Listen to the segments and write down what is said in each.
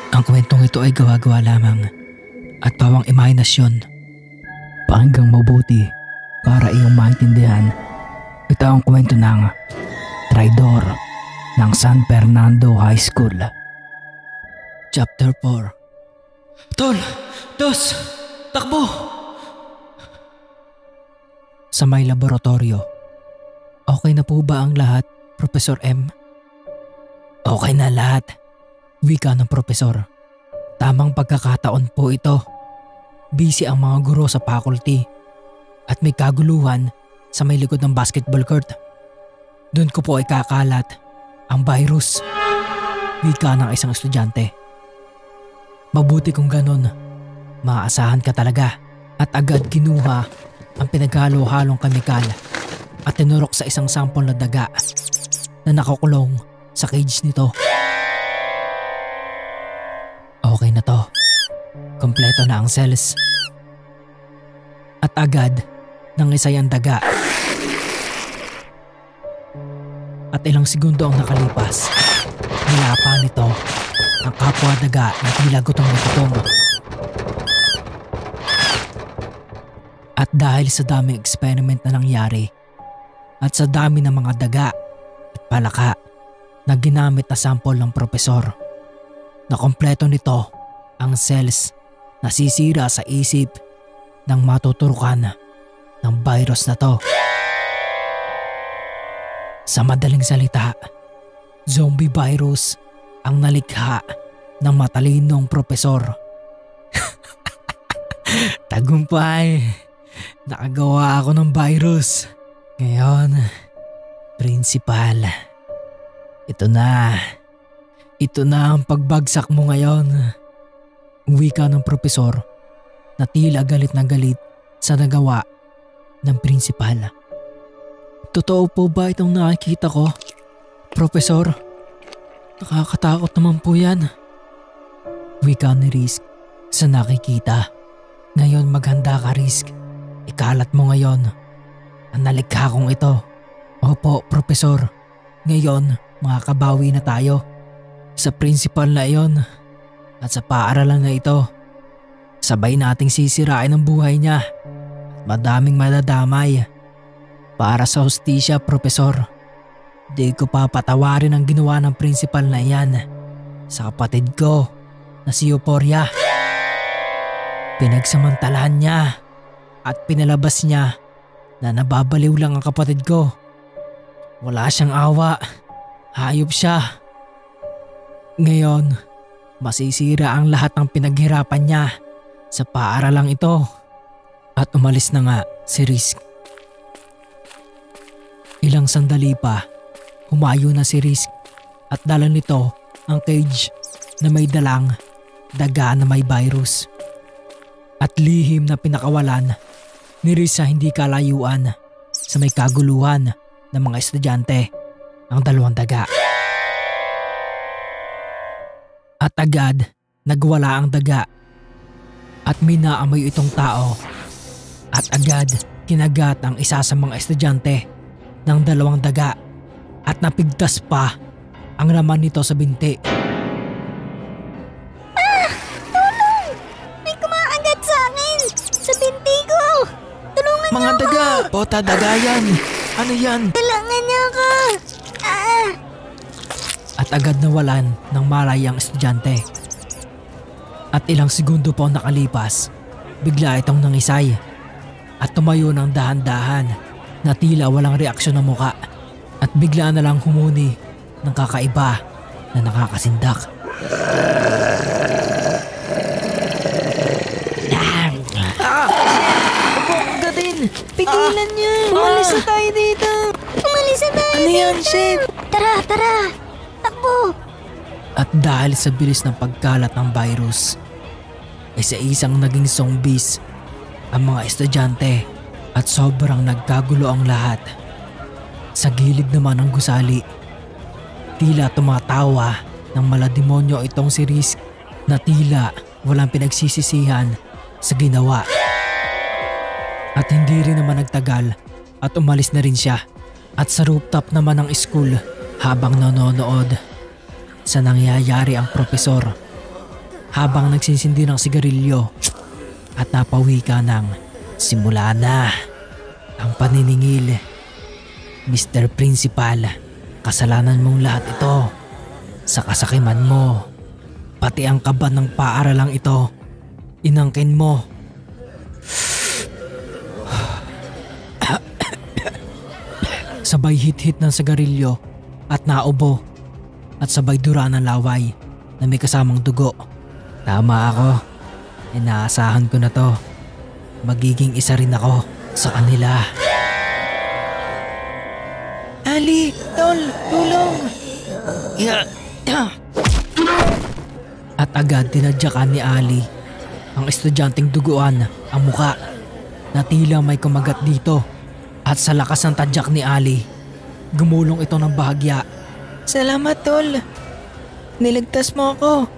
Ang kwentong ito ay gawa-gawa lamang at pawang imahinasyon. Pakinggang mabuti para iyong maintindihan. Ito ang kwento ng Traidor ng San Fernando High School. Chapter 4. Tol! Dos! Takbo! Sa may laboratorio. Okay na po ba ang lahat, Professor M? Okay na lahat. Wika ng profesor. Tamang pagkakataon po ito. Busy ang mga guro sa faculty at may kaguluhan sa may likod ng basketball court. Doon ko po ay kakalat ang virus. Wika ng isang estudyante. Mabuti kung ganun. Maaasahan ka talaga. At agad kinuha ang pinaghalo-halong kemikal at tinurok sa isang sampol na daga na nakakulong sa cage nito. Okay na to. Kompleto na ang cells. At agad nangisay ang daga. At ilang segundo ang nakalipas. Nilapa nito ang kapwa daga na tila gutom na gutom. At dahil sa daming experiment na nangyari at sa dami ng mga daga at palaka na ginamit na sample ng propesor, na kompleto nito ang cells na sisira sa isip ng matuturukan ng virus na to. Sa madaling salita, zombie virus ang nalikha ng matalinong propesor. Tagumpay! Nakagawa ako ng virus. Ngayon, principal, ito na ang pagbagsak mo ngayon. Wika ng propesor na tila galit na galit sa nagawa ng principal. Totoo po ba itong nakikita ko, Profesor? Nakakatakot naman po yan. Wika ni Risk sa nakikita. Ngayon maghanda ka, Risk. Ikalat mo ngayon ang nalikha kong ito. Opo, Profesor. Ngayon makakabawi na tayo sa principal na iyon at sa paaralan na ito. Sabay nating sisirain ang buhay niya. Madaming madadamay. Para sa hustisya, Profesor. Di ko papatawarin ang ginawa ng principal na iyan sa kapatid ko na si Euphoria. Pinagsamantalahan niya at pinalabas niya na nababaliw lang ang kapatid ko. Wala siyang awa. Hayop siya. Ngayon, masisira ang lahat ng pinaghirapan niya sa paaralang ito. At umalis na nga si Risk. Ilang sandali pa, humayo na si Risk at dala nito ang cage na may dalang daga na may virus. At lihim na pinakawalan ni Risk sa hindi kalayuan sa may kaguluhan ng mga estudyante ang dalawang daga. At agad nagwala ang daga at minaamoy itong tao at agad kinagat ang isa sa mga estudyante ng dalawang daga at napigtas pa ang laman nito sa binti. Tulong! May kumaagat sa akin! Sa binti ko! Tulungan Mga niyo daga! ako! Bota, daga yan! Ano yan? Tulungan niyo ako! At agad nawalan ng malay ang estudyante. At ilang segundo pa nakalipas, bigla itong nangisay at tumayo ng dahan-dahan na tila walang reaksyon ng muka at bigla na lang humuni ng kakaiba na nakakasindak. Opo, gatin! Pigilan niyo! Umalis na tayo dito! Umalis na tayo Ano dito! yan, shit? Tara! Takbo! At dahil sa bilis ng pagkalat ng virus, isa-isang naging zombies ang mga estudyante at sobrang nagkagulo ang lahat. Sa gilid naman ng gusali, tila tumatawa ng malademonyo itong si Risk na tila walang pinagsisisihan sa ginawa. At hindi rin naman nagtagal at umalis na rin siya. At sa rooftop naman ng school habang nanonood sa nangyayari ang propesor, habang nagsisindi ng sigarilyo at napawika ng simula na ang paniningil. Mr. Principal, kasalanan mong lahat ito. Sa kasakiman mo, pati ang kaba ng paaralang ito, inangkin mo. Sabay hit-hit ng sigarilyo at naubo at sabay dura ng laway na may kasamang dugo. Tama ako. Inaasahan ko na to. Magiging isa rin ako sa kanila. Ali! Tol! Tulong! At agad tinadyakan ni Ali ang estudyanteng duguan ang muka na tila may kumagat dito. At sa lakas ng tadyak ni Ali, gumulong ito ng bahagya. Salamat, Tol. Niligtas mo ako.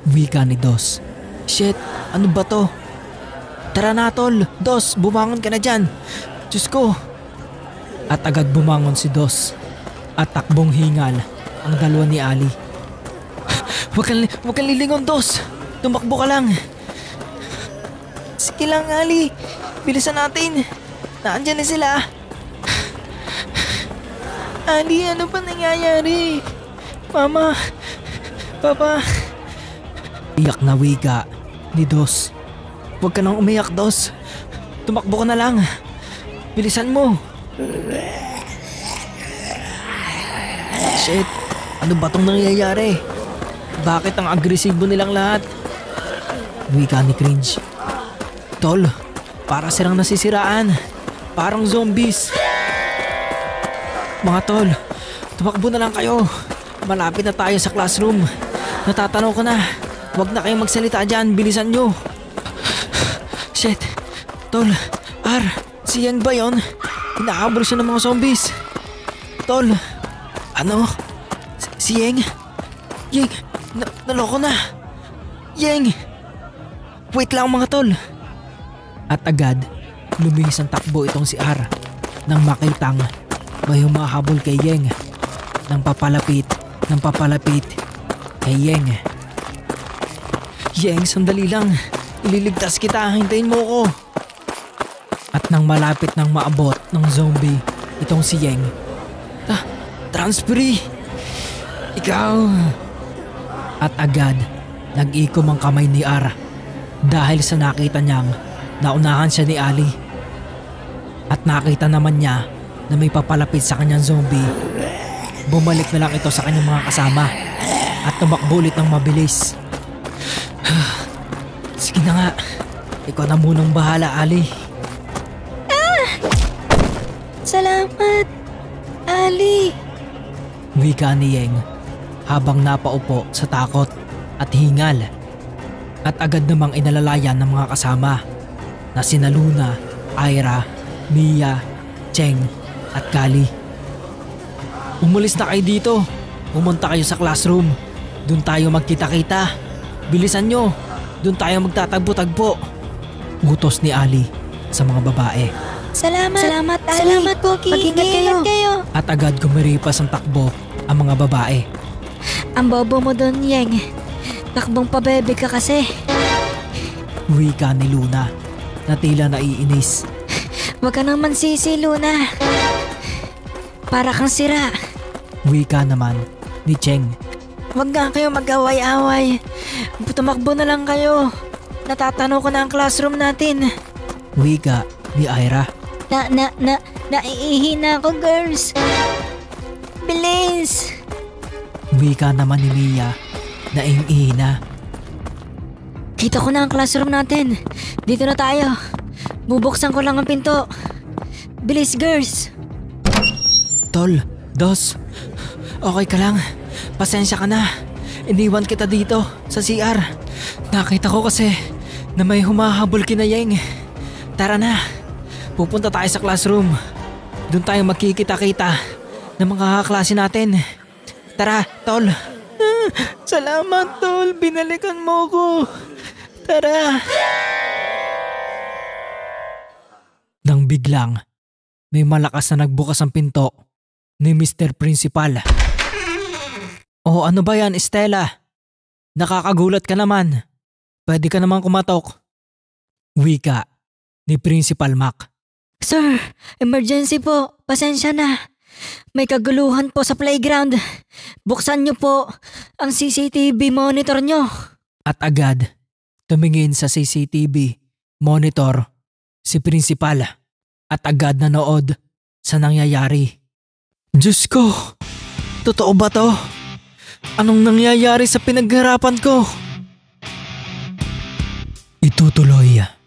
Wika ni Dos. Shit, ano ba to? Tara na, Tol. Dos, bumangon ka na dyan. Diyos ko. At agad bumangon si Dos. At takbong hingal ang dalawa ni Ali. Huwag kang lilingon, Dos. Tumakbo ka lang. Sige lang, Ali. Bilisan natin. Naandyan na sila. Ali, ano ba nangyayari? Mama, Papa. Iyak na wika ni Dos. Huwag ka nang umiyak, Dos. Tumakbo ka na lang. Bilisan mo. Shit, ano ba tong nangyayari? Bakit ang agresibo nilang lahat? Wika ni Cringe. Tol, para silang nasisiraan. Parang zombies. Mga tol, tumakbo na lang kayo. Malapit na tayo sa classroom. Natatanaw ko na. Huwag na kayong magsalita dyan. Bilisan nyo. Shit. Tol, R, si Yang ba yun? Hinahabol siya ng mga zombies. Tol, ano? Si Yang? Yang, naloko na. Yang. Wait lang mga tol. At agad, lumihis ang takbo itong si R nang makitang may humahabol kay Yang. Nang papalapit kay Yang. Yang, sandali lang. Ililigtas kita. Hintayin mo ko. At nang malapit nang maabot ng zombie itong si Yang. Transferi! Ikaw! At agad, nag-ikom ang kamay ni R dahil sa nakita niyang naunahan siya ni Ali. At nakita naman niya na may papalapit sa kanyang zombie. Bumalik na lang ito sa kanyang mga kasama at tumakbo ulit ng mabilis. Sige na nga, ikaw na munang bahala, Ali. Salamat, Ali. Wika ni Yang habang napaupo sa takot at hingal. At agad namang inalalayan ng mga kasama na sina Luna, Ira, Mia, Cheng at Kali. Umalis na kayo dito. Pumunta kayo sa classroom. Doon tayo magkita-kita. Bilisan nyo. Doon tayo magtatagpo-tagpo. Utos ni Ali sa mga babae. Salamat, Ali. Salamat po, Kiki. Mag-ingat kayo. At agad gumiripas ang takbo ang mga babae. Ang bobo mo doon, Yang. Takbong pabebe ka kasi. Wika ni Luna na tila naiinis. Huwag ka nang mansisi, Luna. Para kang sira. Wika naman ni Cheng. Huwag nga kayo mag-away-away. Tumakbo na lang kayo. Natatanaw ko na ang classroom natin. Wika ni Ira. Naiihi na ako, girls. Bilis. Wika naman ni Mia na na. Kita ko na ang classroom natin. Dito na tayo. Bubuksan ko lang ang pinto. Bilis, girls. Tol, Dos, okay ka lang? Pasensya ka na. Iniwan kita dito sa CR. Nakita ko kasi na may humahabol kina Yang. Tara na. Pupunta tayo sa classroom. Doon tayo magkikita-kita ng mga kaklase natin. Tara, Tol. Salamat, Tol. Binalikan mo ko. Tara. Nang biglang, may malakas na nagbukas ang pinto ni Mr. Principal. Oh, ano ba yan, Estela? Nakakagulat ka naman. pwede ka namang kumatok. Wika ni Principal Mac. Sir, emergency po. Pasensya na. May kaguluhan po sa playground. Buksan niyo po ang CCTV monitor niyo. At agad tumingin sa CCTV monitor si Principal at agad nanood sa nangyayari. Diyos ko, totoo ba to? Anong nangyayari sa pinaghirapan ko? Itutuloy